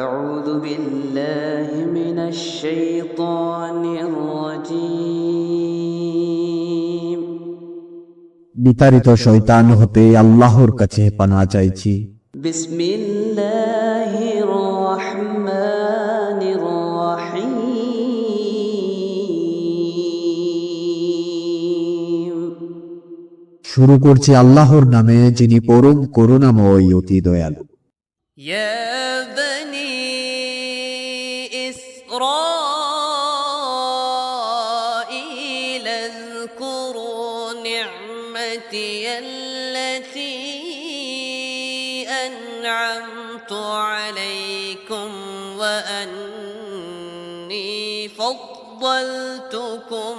أعوذ بالله من الشيطان الرجيم বিতাড়িত শয়তান হতে আল্লাহর কাছে পানাহ চাইছি। بسم الله الرحمن الرحيم শুরু করছি আল্লাহর নামে, যিনি পরম করুণাময় অতি দয়ালু। يا بني إسرائيل اذكروا نعمتي التي أنعمت عليكم وأني فضلتكم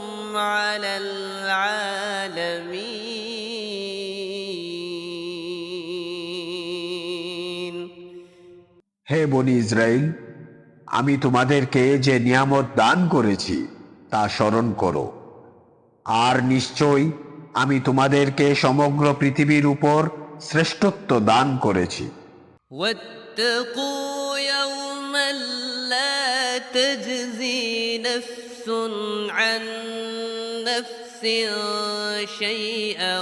على العالمين হে বনি ইসরাইল, আমি তোমাদেরকে যে নিয়ামত দান করেছি তা স্মরণ করো। আর নিশ্চয়ই আমি তোমাদেরকে সমগ্র পৃথিবীর উপর শ্রেষ্ঠত্ব দান করেছি। واتقوا يوما لا تجزي نفس عن نفس شيئا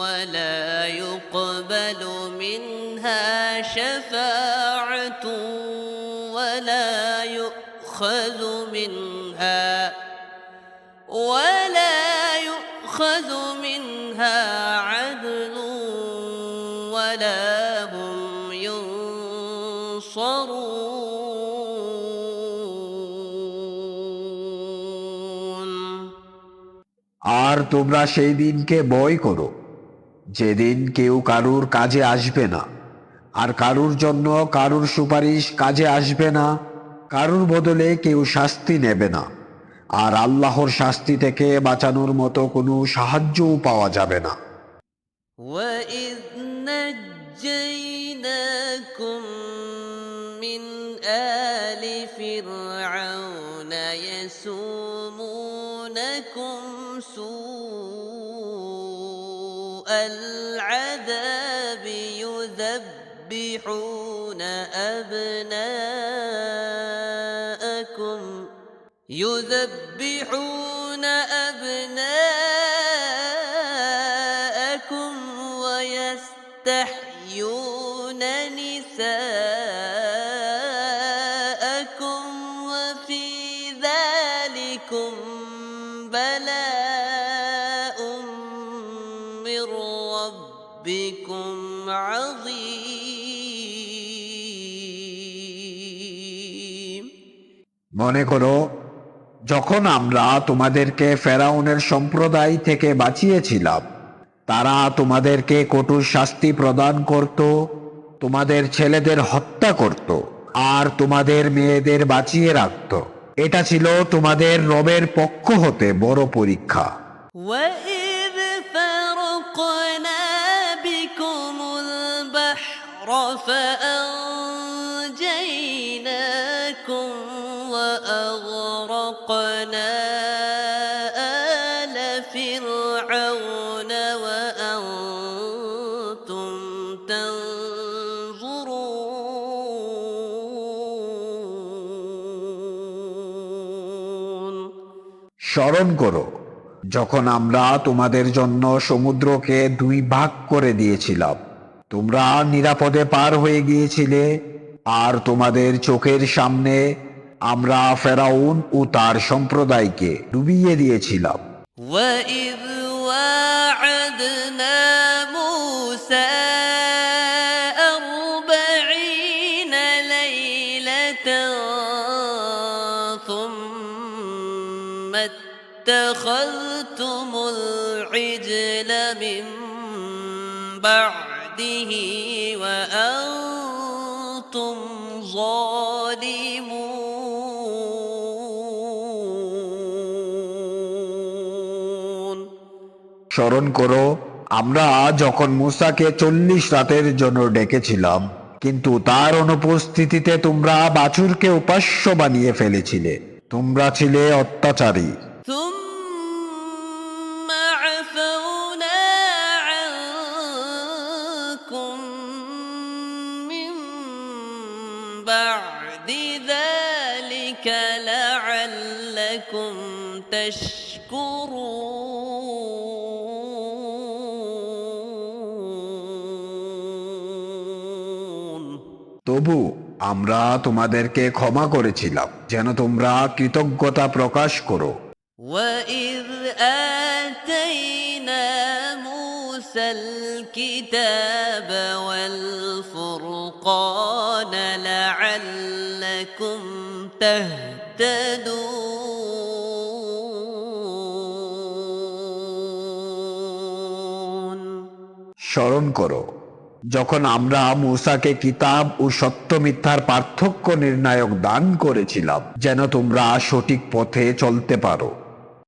ولا يقبل منها شفاعة ولا يؤخذ منها عدل ولا هم ينصرون আর তোমরা সেই দিনকে ভয় করো, যেদিন কেউ কারুর কাজে আসবে না, আর কারুর জন্য কারুর সুপারিশ কাজে আসবে না, কারুর বদলে কেউ শাস্তি নেবে না, আর আল্লাহর শাস্তি থেকে বাঁচানোর মতো কোনো সাহায্যও পাওয়া যাবে না। وَإِذْ نَجَّيْنَاكُمْ مِنْ آلِ فِرْعَوْنَ يَسُومُونَكُمْ سُوءَ الْعَذَابِ يذبحون أبناءكم ويستحيون نساءكم وفي ذلكم بلاء من ربكم عظيم মনে করো, যখন আমরা তোমাদেরকে ফেরাউনের সম্প্রদায় থেকে বাঁচিয়েছিলাম, তারা তোমাদেরকে কঠোর শাস্তি প্রদান করত, তোমাদের ছেলেদের হত্যা করত, আর তোমাদের মেয়েদের বাঁচিয়ে রাখত। এটা ছিল তোমাদের রবের পক্ষ হতে বড় পরীক্ষা। وَإِذْ فَرَقْنَا بِكُمُ الْبَحْرَ فَأَنْجَيْنَاكُمْ وَأَغْرَقْنَا آلَ فِرْعَوْنَ وَأَنْتُمْ تنظرون স্মরণ করো, যখন আমরা তোমাদের জন্য সমুদ্রকে দুই ভাগ করে দিয়েছিলাম, তোমরা নিরাপদে পার হয়ে গিয়েছিলে, আর তোমাদের চোখের সামনে আমরা ফেরাউন ও তার সম্প্রদায়কে ডুবিয়ে দিয়েছিলাম। وَإِذْ وَاعَدْنَا مُوسَى 40 لَيْلَةً ثُمَّ اتَّخَذْتُمُ الْعِجْلَ مِنْ بَعْدِهِ وَأَنْتُمْ ظَالِمُونَ স্মরণ করো, আমরা যখন মূসাকে 40 রাতের জন্য ডেকেছিলাম, কিন্তু তার অনুপস্থিতিতে তোমরা বাছুরকে উপাস্য বানিয়ে ফেলেছিলে। তোমরা ছিলে অত্যাচারী। ثم عفونا عنكم من بعد ذلك لعلكم تشكرون তবু আমরা তোমাদেরকে ক্ষমা করেছিলাম যেন তোমরা কৃতজ্ঞতা প্রকাশ করো। وإذ آتينا موسى الكتاب والفرقان لعلكم تهتدون স্মরণ করো যখন আমরা মূসাকে কিতাব ও সত্য মিথ্যার পার্থক্য নির্ণায়ক দান করেছিলাম যেন তোমরা সঠিক পথে চলতে পারো।